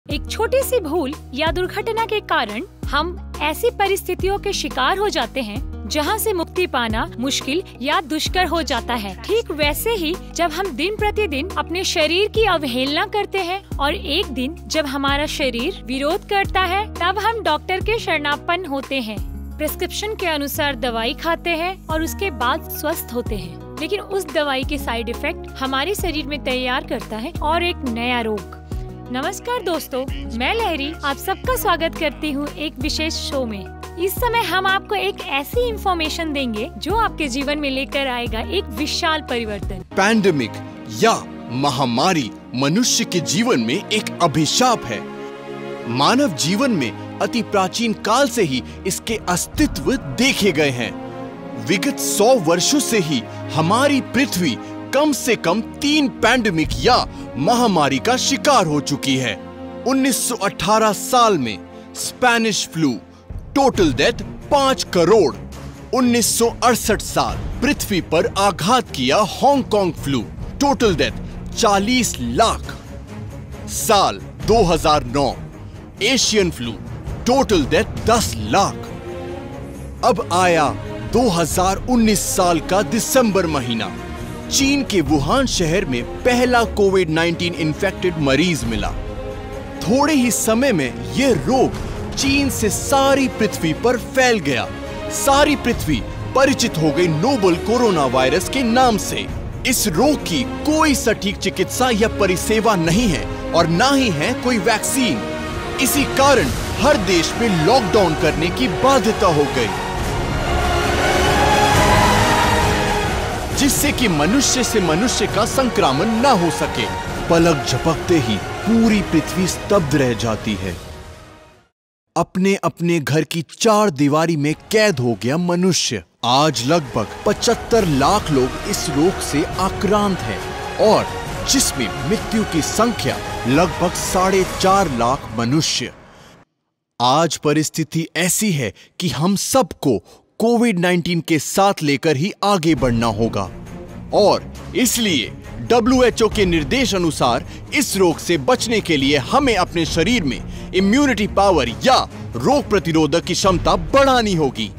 एक छोटी सी भूल या दुर्घटना के कारण हम ऐसी परिस्थितियों के शिकार हो जाते हैं जहां से मुक्ति पाना मुश्किल या दुष्कर हो जाता है। ठीक वैसे ही जब हम दिन प्रतिदिन अपने शरीर की अवहेलना करते हैं और एक दिन जब हमारा शरीर विरोध करता है, तब हम डॉक्टर के शरणापन्न होते हैं, प्रिस्क्रिप्शन के अनुसार दवाई खाते हैं और उसके बाद स्वस्थ होते हैं। लेकिन उस दवाई के साइड इफेक्ट हमारे शरीर में तैयार करता है और एक नया रोग। नमस्कार दोस्तों, मैं लहरी आप सबका स्वागत करती हूँ एक विशेष शो में। इस समय हम आपको एक ऐसी इंफॉर्मेशन देंगे जो आपके जीवन में लेकर आएगा एक विशाल परिवर्तन। पैंडेमिक या महामारी मनुष्य के जीवन में एक अभिशाप है। मानव जीवन में अति प्राचीन काल से ही इसके अस्तित्व देखे गए हैं। विगत 100 वर्षों से ही हमारी पृथ्वी कम से कम 3 पैंडेमिक या महामारी का शिकार हो चुकी है। 1918 साल में Spanish flu, total death 5 crore. 1968 साल पृथ्वी पर आघात किया Hong Kong flu, total death 40 lakh. साल 2009 Asian flu, total death 10 lakh. अब आया 2019 साल का दिसंबर महीना। चीन के वुहान शहर में पहला कोविड-19 इन्फेक्टेड मरीज मिला। थोड़े ही समय में यह रोग चीन से सारी पृथ्वी पर फैल गया। सारी पृथ्वी परिचित हो गई नोवल कोरोना वायरस के नाम से। इस रोग की कोई सटीक चिकित्सा या परिसेवा नहीं है और ना ही है कोई वैक्सीन। इसी कारण हर देश में लॉकडाउन करने की बाध्यता हो गई, जिससे कि मनुष्य से मनुष्य का संक्रमण न हो सके। पलक झपकते ही पूरी पृथ्वी स्तब्ध रह जाती है। अपने अपने घर की 4 दीवारी में कैद हो गया मनुष्य। आज लगभग 75 लाख लोग इस रोग से आक्रांत हैं और जिसमें मृत्यु की संख्या लगभग 4.5 लाख मनुष्य। आज परिस्थिति ऐसी है कि हम सबको कोविड-19 के साथ लेकर ही आगे बढ़ना होगा और इसलिए WHO के निर्देश अनुसार इस रोग से बचने के लिए हमें अपने शरीर में इम्यूनिटी पावर या रोग प्रतिरोधक की क्षमता बढ़ानी होगी।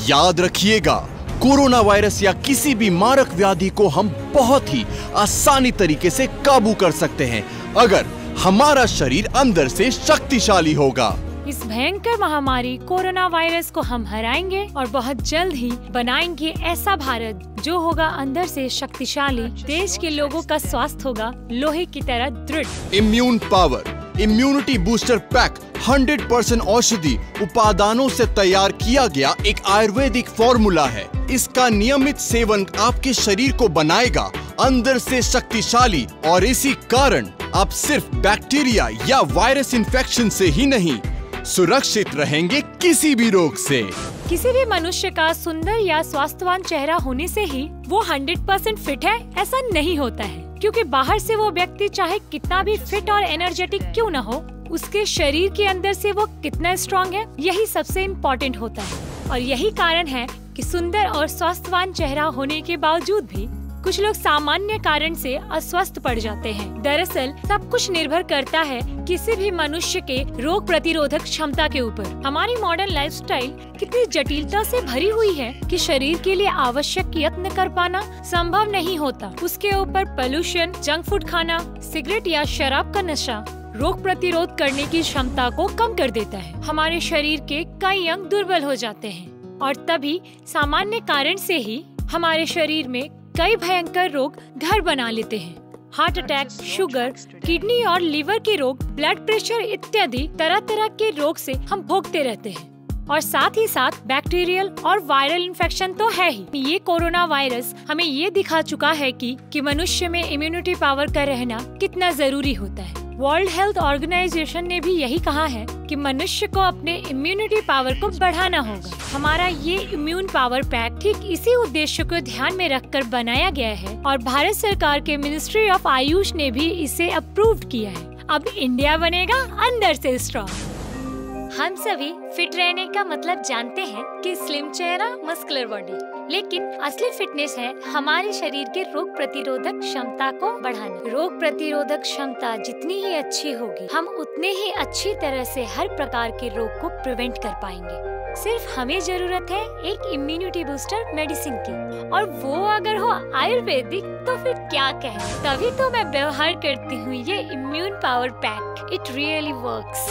याद रखिएगा, कोरोना वायरस या किसी भी मारक व्याधि को हम बहुत ही आसानी तरीके से काबू कर सकते हैं अगर हमारा शरीर अंदर से शक्तिशाली होगा। इस भयंकर महामारी कोरोना वायरस को हम हराएंगे और बहुत जल्द ही बनाएंगे ऐसा भारत जो होगा अंदर से शक्तिशाली। देश के लोगों का स्वास्थ्य होगा लोहे की तरह दृढ़। Immune power immunity booster pack 100% औषधि उपादानों से तैयार किया गया एक आयुर्वेदिक फॉर्मूला है। इसका नियमित सेवन आपके शरीर को बनाएगा अंदर से शक्तिशाली और इसी कारण आप सिर्फ बैक्टीरिया या वायरस इन्फेक्शन से ही नहीं सुरक्षित रहेंगे किसी भी रोग से। किसी भी मनुष्य का सुंदर या स्वास्थ्यवान चेहरा होने से ही वो 100% फिट है ऐसा नहीं होता है, क्योंकि बाहर से वो व्यक्ति चाहे कितना भी फिट और एनर्जेटिक क्यों न हो, उसके शरीर के अंदर से वो कितना स्ट्रॉन्ग है यही सबसे इम्पोर्टेंट होता है। और यही कारण है कि सुंदर और स्वास्थ्यवान चेहरा होने के बावजूद भी कुछ लोग सामान्य कारण से अस्वस्थ पड़ जाते हैं। दरअसल सब कुछ निर्भर करता है किसी भी मनुष्य के रोग प्रतिरोधक क्षमता के ऊपर। हमारी मॉडर्न लाइफस्टाइल कितनी जटिलता से भरी हुई है कि शरीर के लिए आवश्यक यत्न कर पाना संभव नहीं होता। उसके ऊपर पोल्यूशन, जंक फूड खाना, सिगरेट या शराब का नशा रोग प्रतिरोध करने की क्षमता को कम कर देता है। हमारे शरीर के कई अंग दुर्बल हो जाते हैं और तभी सामान्य कारण से ही हमारे शरीर में कई भयंकर रोग घर बना लेते हैं। हार्ट अटैक, शुगर, किडनी और लीवर के रोग, ब्लड प्रेशर इत्यादि तरह तरह के रोग से हम भोगते रहते हैं। और साथ ही साथ बैक्टीरियल और वायरल इन्फेक्शन तो है ही। ये कोरोना वायरस हमें ये दिखा चुका है कि मनुष्य में इम्यूनिटी पावर का रहना कितना जरूरी होता है। वर्ल्ड हेल्थ ऑर्गेनाइजेशन ने भी यही कहा है कि मनुष्य को अपने इम्यूनिटी पावर को बढ़ाना होगा। हमारा ये इम्यून पावर पैक ठीक इसी उद्देश्य को ध्यान में रखकर बनाया गया है और भारत सरकार के मिनिस्ट्री ऑफ आयुष ने भी इसे अप्रूव किया है। अब इंडिया बनेगा अंदर से स्ट्रॉन्ग। हम सभी फिट रहने का मतलब जानते हैं कि स्लिम चेहरा, मस्कुलर बॉडी। लेकिन असली फिटनेस है हमारे शरीर के रोग प्रतिरोधक क्षमता को बढ़ाना। रोग प्रतिरोधक क्षमता जितनी ही अच्छी होगी, हम उतने ही अच्छी तरह से हर प्रकार के रोग को प्रिवेंट कर पाएंगे। सिर्फ हमें जरूरत है एक इम्यूनिटी बूस्टर मेडिसिन की, और वो अगर हो आयुर्वेदिक तो फिर क्या कहें। तभी तो मैं व्यवहार करती हूँ ये immune power pack. It really works.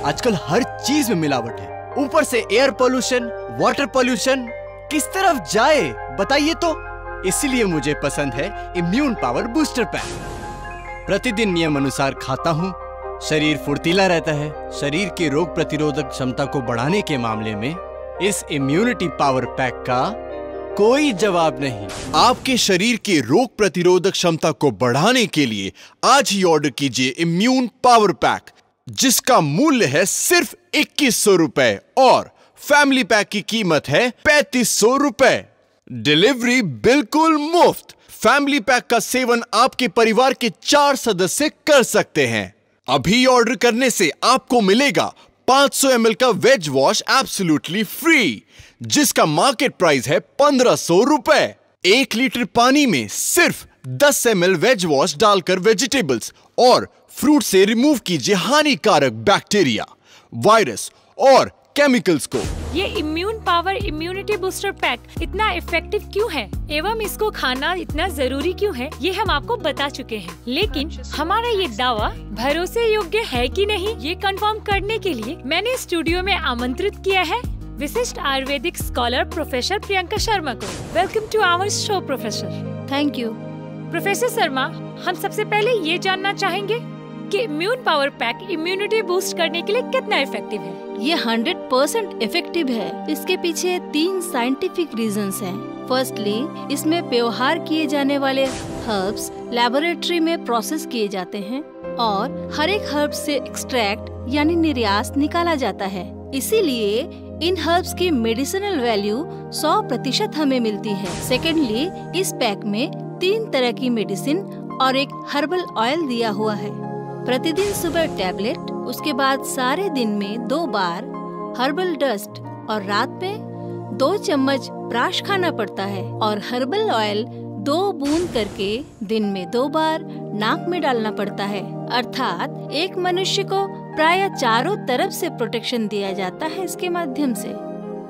आजकल हर चीज में मिलावट है, ऊपर से एयर पोल्यूशन, वाटर पोल्यूशन, किस तरफ जाए बताइए तो। इसीलिए मुझे पसंद है इम्यून पावर बूस्टर पैक। प्रतिदिन नियम अनुसार खाता हूँ, शरीर फुर्तीला रहता है। शरीर के रोग प्रतिरोधक क्षमता को बढ़ाने के मामले में इस इम्यूनिटी पावर पैक का कोई जवाब नहीं। आपके शरीर के रोग प्रतिरोधक क्षमता को बढ़ाने के लिए आज ही ऑर्डर कीजिए इम्यून पावर पैक, जिसका मूल्य है सिर्फ 2100 रुपए और फैमिली पैक की कीमत है 3500 रुपए। डिलीवरी बिल्कुल मुफ्त। फैमिली पैक का सेवन आपके परिवार के 4 सदस्य कर सकते हैं। अभी ऑर्डर करने से आपको मिलेगा 500 ml का वेज वॉश एब्सोल्युटली फ्री, जिसका मार्केट प्राइस है 1500 रुपए। 1 लीटर पानी में सिर्फ 10 ml वेज वॉश डालकर वेजिटेबल्स और फ्रूट से रिमूव कीजिए हानिकारक बैक्टीरिया, वायरस और केमिकल्स को। ये immune power immunity booster pack इतना इफेक्टिव क्यों है एवं इसको खाना इतना जरूरी क्यों है, ये हम आपको बता चुके हैं। लेकिन हमारा ये दावा भरोसे योग्य है कि नहीं, ये कंफर्म करने के लिए मैंने स्टूडियो में आमंत्रित किया है विशिष्ट आयुर्वेदिक स्कॉलर प्रोफेसर प्रियंका शर्मा को। Welcome to our show professor. Thank you. Professor Sharma, हम सबसे पहले ये जानना चाहेंगे कि immune power pack immunity boost करने के लिए कितना इफेक्टिव है। ये 100% इफेक्टिव है। इसके पीछे 3 साइंटिफिक रीजंस हैं। फर्स्टली, इसमें व्यवहार किए जाने वाले हर्ब्स लेबोरेटरी में प्रोसेस किए जाते हैं और हर एक हर्ब से एक्सट्रैक्ट यानी निर्यास निकाला जाता है। इसीलिए इन हर्ब्स की मेडिसिनल वैल्यू 100% हमें मिलती है। सेकेंडली, इस पैक में 3 तरह की मेडिसिन और एक हर्बल ऑयल दिया हुआ है। प्रतिदिन सुबह टैबलेट, उसके बाद सारे दिन में 2 बार हर्बल डस्ट और रात में 2 चम्मच ब्रश खाना पड़ता है। और हर्बल ऑयल 2 बूंद करके दिन में 2 बार नाक में डालना पड़ता है। अर्थात एक मनुष्य को प्राय चारों तरफ से प्रोटेक्शन दिया जाता है इसके माध्यम से।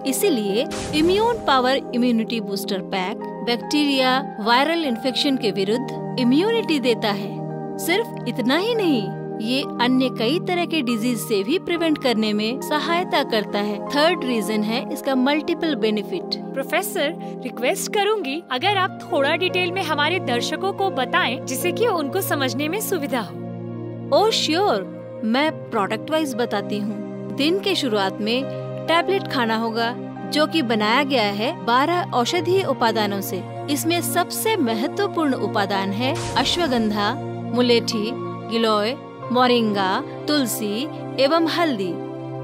इसीलिए immune power immunity booster pack bacteria, viral infection के विरुद्ध इम्यूनिटी देता है। सिर्फ इतना ही नहीं, ये अन्य कई तरह के डिजीज से भी प्रिवेंट करने में सहायता करता है। थर्ड रीजन है इसका मल्टीपल बेनिफिट। प्रोफेसर, रिक्वेस्ट करूंगी अगर आप थोड़ा डिटेल में हमारे दर्शकों को बताएं, जिससे कि उनको समझने में सुविधा हो। ओह श्योर, मैं प्रोडक्ट वाइज बताती हूँ। दिन के शुरुआत में टैबलेट खाना होगा, जो कि बनाया गया है 12 औषधीय उपादानों से। इसमें सबसे महत्वपूर्ण उपादान है अश्वगंधा, मुलेठी, गिलोय, मोरिंगा, तुलसी एवं हल्दी।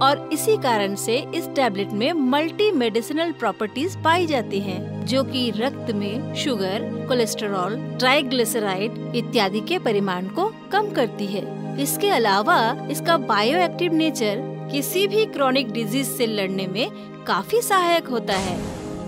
और इसी कारण से इस टैबलेट में मल्टी मेडिसिनल प्रॉपर्टीज पाई जाती हैं, जो कि रक्त में शुगर, कोलेस्टेरॉल, ट्राइग्लिसराइड इत्यादि के परिमाण को कम करती है। इसके अलावा इसका बायोएक्टिव नेचर किसी भी क्रॉनिक डिजीज से लड़ने में काफी सहायक होता है।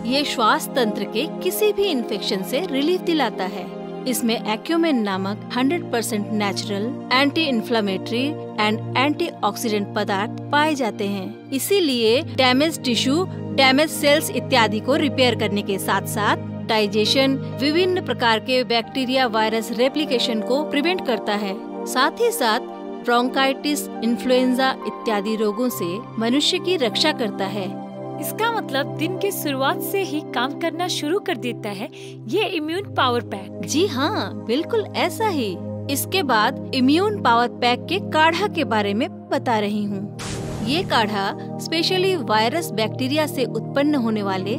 ये श्वास तंत्र के किसी भी इन्फेक्शन से रिलीफ दिलाता है। इसमें एक्यूमेन नामक 100% natural anti inflammatory and antioxidant पदार्थ पाए जाते हैं। इसीलिए डैमेज टिश्यू, डैमेज सेल्स इत्यादि को रिपेयर करने के साथ साथ डाइजेशन, विभिन्न प्रकार के बैक्टीरिया, वायरस रेप्लिकेशन को प्रिवेंट करता है। साथ ही साथ ब्रोंकाइटिस, इन्फ्लुएंजा इत्यादि रोगों से मनुष्य की रक्षा करता है। इसका मतलब दिन के शुरुआत से ही काम करना शुरू कर देता है ये इम्यून पावर पैक। जी हाँ, बिल्कुल ऐसा ही। इसके बाद इम्यून पावर पैक के काढ़ा के बारे में बता रही हूँ। ये काढ़ा स्पेशली वायरस, बैक्टीरिया से उत्पन्न होने वाले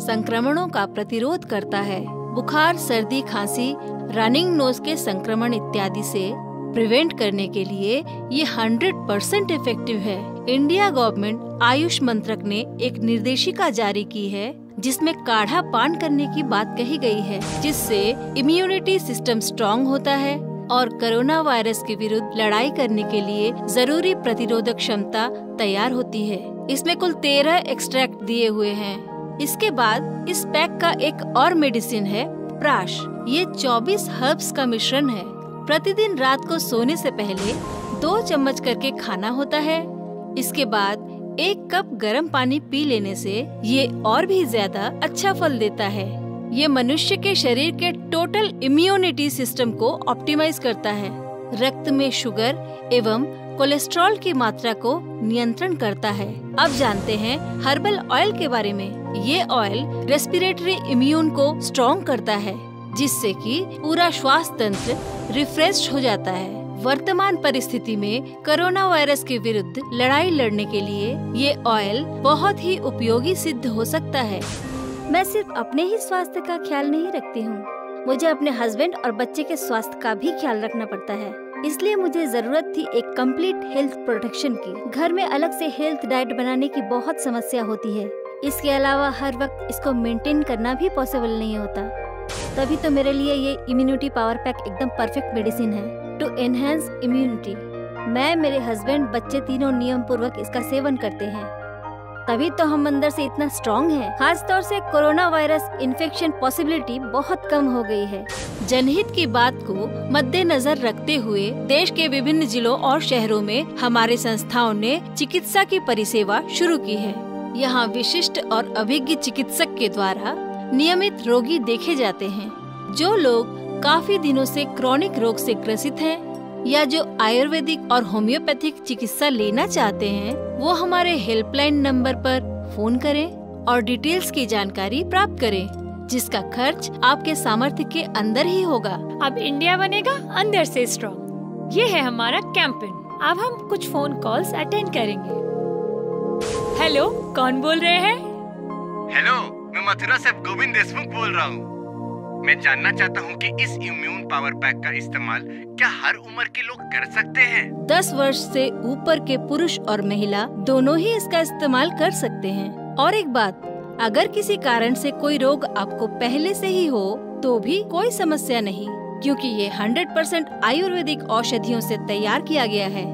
संक्रमणों का प्रतिरोध करता है। बुखार, सर्दी, खांसी, रनिंग नोज के संक्रमण इत्यादि से प्रिवेंट करने के लिए ये 100% इफेक्टिव है। इंडिया गवर्नमेंट आयुष मंत्रक ने एक निर्देशिका जारी की है, जिसमें काढ़ा पान करने की बात कही गई है, जिससे इम्यूनिटी सिस्टम स्ट्रॉन्ग होता है और कोरोना वायरस के विरुद्ध लड़ाई करने के लिए जरूरी प्रतिरोधक क्षमता तैयार होती है। इसमें कुल 13 एक्सट्रैक्ट दिए हुए हैं। इसके बाद इस पैक का एक और मेडिसिन है प्राश। ये 24 हर्ब्स का मिश्रण है। प्रतिदिन रात को सोने से पहले 2 चम्मच करके खाना होता है। इसके बाद 1 कप गर्म पानी पी लेने से ये और भी ज्यादा अच्छा फल देता है। ये मनुष्य के शरीर के टोटल इम्यूनिटी सिस्टम को ऑप्टिमाइज करता है, रक्त में शुगर एवं कोलेस्ट्रॉल की मात्रा को नियंत्रण करता है। अब जानते हैं हर्बल ऑयल के बारे में। ये ऑयल रेस्पिरेटरी इम्यून को स्ट्रॉन्ग करता है, जिससे कि पूरा श्वास तंत्र रिफ्रेश हो जाता है। वर्तमान परिस्थिति में कोरोना वायरस के विरुद्ध लड़ाई लड़ने के लिए ये ऑयल बहुत ही उपयोगी सिद्ध हो सकता है। मैं सिर्फ अपने ही स्वास्थ्य का ख्याल नहीं रखती हूँ, मुझे अपने हस्बैंड और बच्चे के स्वास्थ्य का भी ख्याल रखना पड़ता है। इसलिए मुझे जरूरत थी एक कंप्लीट हेल्थ प्रोटेक्शन की। घर में अलग से हेल्थ डाइट बनाने की बहुत समस्या होती है। इसके अलावा हर वक्त इसको मेंटेन करना भी पॉसिबल नहीं होता। तभी तो मेरे लिए ये इम्यूनिटी पावर पैक एकदम परफेक्ट मेडिसिन है टू एनहांस इम्यूनिटी। मैं, मेरे हस्बैंड, बच्चे तीनों नियम पूर्वक इसका सेवन करते हैं। तभी तो हम अंदर से इतना स्ट्रॉन्ग हैं। खास तौर से कोरोना वायरस इन्फेक्शन पॉसिबिलिटी बहुत कम हो गई है। जनहित की बात को मद्देनजर रखते हुए देश के विभिन्न जिलों और शहरों में हमारे संस्थाओं ने चिकित्सा की परिसेवा शुरू की है। यहाँ विशिष्ट और अभिज्ञ चिकित्सक के द्वारा नियमित रोगी देखे जाते हैं। जो लोग काफी दिनों से क्रॉनिक रोग से ग्रसित हैं या जो आयुर्वेदिक और होम्योपैथिक चिकित्सा लेना चाहते हैं, वो हमारे हेल्पलाइन नंबर पर फोन करें और डिटेल्स की जानकारी प्राप्त करें, जिसका खर्च आपके सामर्थ्य के अंदर ही होगा। अब इंडिया बनेगा अंदर से स्ट्रॉन्ग। ये है हमारा कैंपेन। अब हम कुछ फोन कॉल्स अटेंड करेंगे। हेलो, कौन बोल रहे हैं? हेलो, मैं मथुरा से गोविंद देशमुख बोल रहा हूँ। मैं जानना चाहता हूँ कि इस इम्यून पावर पैक का इस्तेमाल क्या हर उम्र के लोग कर सकते हैं? 10 वर्ष से ऊपर के पुरुष और महिला दोनों ही इसका इस्तेमाल कर सकते हैं। और एक बात, अगर किसी कारण से कोई रोग आपको पहले से ही हो तो भी कोई समस्या नहीं, क्योंकि ये 100% आयुर्वेदिक औषधियों से तैयार किया गया है।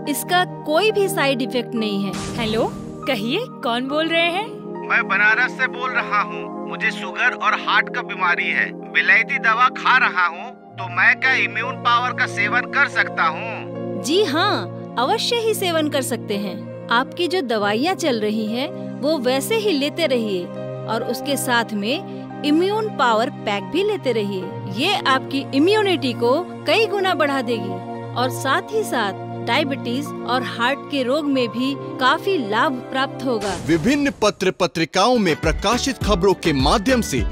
इसका कोई भी साइड इफेक्ट नहीं है। हेलो, कहिए, कौन बोल रहे हैं? मैं बनारस से बोल रहा हूँ। मुझे शुगर और हार्ट का बीमारी है। विलायती दवा खा रहा हूँ, तो मैं क्या इम्यून पावर का सेवन कर सकता हूँ? जी हाँ, अवश्य ही सेवन कर सकते हैं। आपकी जो दवाइयाँ चल रही हैं, वो वैसे ही लेते रहिए और उसके साथ में इम्यून पावर पैक भी लेते रहिए। ये आपकी इम्यूनिटी को कई गुना बढ़ा देगी और साथ ही साथ डायबिटीज और हार्ट के रोग में भी काफी लाभ प्राप्त होगा। विभिन्न पत्र पत्रिकाओं में प्रकाशित खबरों के माध्यम से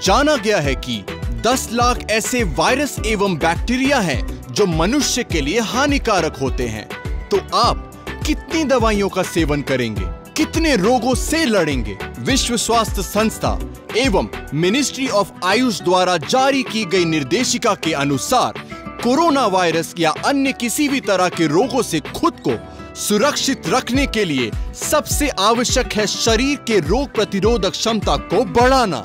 जाना गया है कि 10 लाख ऐसे वायरस एवं बैक्टीरिया हैं जो मनुष्य के लिए हानिकारक होते हैं। तो आप कितनी दवाइयों का सेवन करेंगे, कितने रोगों से लड़ेंगे? विश्व स्वास्थ्य संस्था एवं मिनिस्ट्री ऑफ आयुष द्वारा जारी की गई निर्देशिका के अनुसार कोरोना वायरस या अन्य किसी भी तरह के रोगों से खुद को सुरक्षित रखने के लिए सबसे आवश्यक है शरीर के रोग प्रतिरोधक क्षमता को बढ़ाना।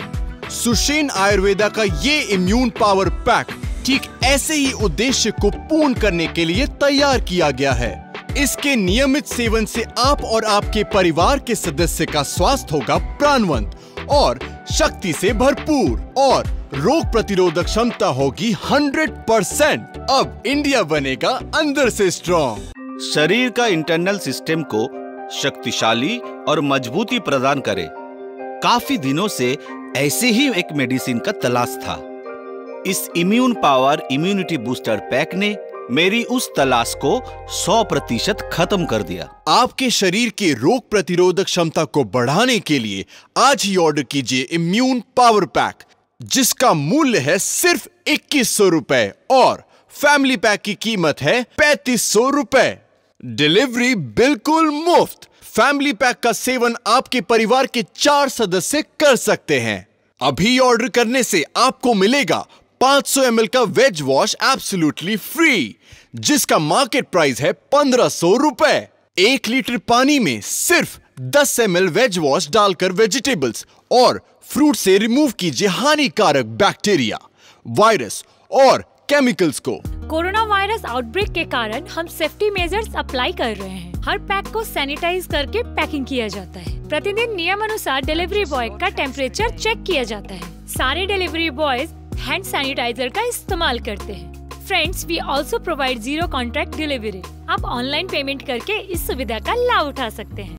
सुषेण आयुर्वेदा का ये इम्यून पावर पैक ठीक ऐसे ही उद्देश्य को पूर्ण करने के लिए तैयार किया गया है। इसके नियमित सेवन से आप और आपके परिवार के सदस्य का स्वास्थ्य होगा प्राणवंत और शक्ति से भरपूर और रोग प्रतिरोधक क्षमता होगी 100%। अब इंडिया बनेगा अंदर से स्ट्रॉन्ग। शरीर का इंटरनल सिस्टम को शक्तिशाली और मजबूती प्रदान करे। काफी दिनों से ऐसे ही एक मेडिसिन का तलाश था। इस immune power immunity booster pack ने मेरी उस तलाश को 100% खत्म कर दिया। आपके शरीर के रोग प्रतिरोधक क्षमता को बढ़ाने के लिए आज ही ऑर्डर कीजिए इम्यून पावर पैक, जिसका मूल्य है सिर्फ 2100 रुपए और फैमिली पैक की कीमत है 3500 रुपए। डिलीवरी बिल्कुल मुफ्त। फैमिली पैक का सेवन आपके परिवार के 4 सदस्य कर सकते हैं। अभी ऑर्डर करने से आपको मिलेगा 500 ml का वेज वॉश एब्सोल्युटली फ्री, जिसका मार्केट प्राइस है 1500 रुपए। 1 लीटर पानी में सिर्फ 10 ml वेज वॉश डालकर वेजिटेबल्स और फ्रूट से रिमूव कीजिए हानिकारक बैक्टीरिया, वायरस और केमिकल्स को। कोरोना वायरस आउटब्रेक के कारण हम सेफ्टी मेजर्स अप्लाई कर रहे हैं। हर पैक को सैनिटाइज करके पैकिंग किया जाता है। प्रतिदिन नियम अनुसार डिलीवरी बॉय का टेम्परेचर चेक किया जाता है। सारे डिलीवरी बॉयज हैंड सैनिटाइजर का इस्तेमाल करते हैं। Friends, we also provide 0 contact delivery. आप ऑनलाइन पेमेंट करके इस सुविधा का लाभ उठा सकते हैं।